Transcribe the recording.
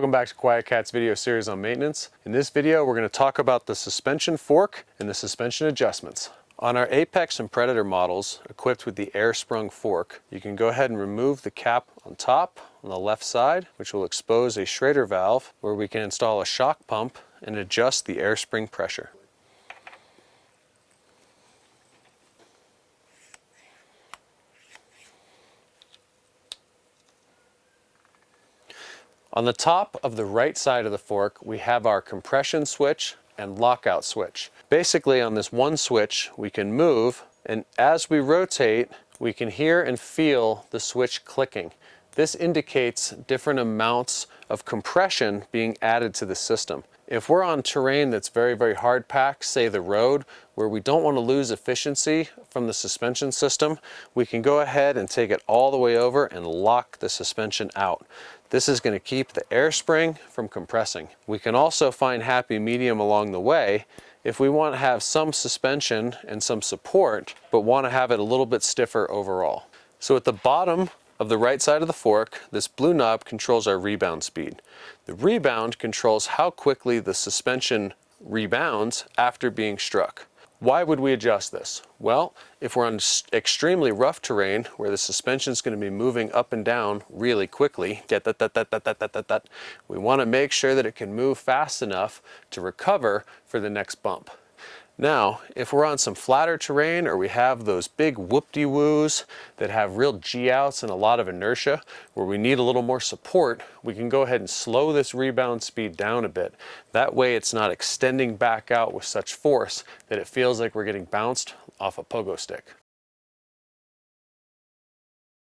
Welcome back to QuietKat's video series on maintenance. In this video, we're going to talk about the suspension fork and the suspension adjustments. On our Apex and Predator models equipped with the air-sprung fork, you can go ahead and remove the cap on top on the left side, which will expose a Schrader valve where we can install a shock pump and adjust the air spring pressure. On the top of the right side of the fork, we have our compression switch and lockout switch. Basically, on this one switch, we can move, and as we rotate, we can hear and feel the switch clicking. This indicates different amounts of compression being added to the system. If we're on terrain that's very hard packed, say the road, where we don't want to lose efficiency from the suspension system, we can go ahead and take it all the way over and lock the suspension out. This is going to keep the air spring from compressing. We can also find happy medium along the way if we want to have some suspension and some support, but want to have it a little bit stiffer overall. So at the bottom of the right side of the fork, this blue knob controls our rebound speed. The rebound controls how quickly the suspension rebounds after being struck. Why would we adjust this? Well, if we're on extremely rough terrain where the suspension is going to be moving up and down really quickly, we want to make sure that it can move fast enough to recover for the next bump. Now, if we're on some flatter terrain or we have those big whoop-de-woos that have real G-outs and a lot of inertia where we need a little more support, we can go ahead and slow this rebound speed down a bit. That way it's not extending back out with such force that it feels like we're getting bounced off a pogo stick.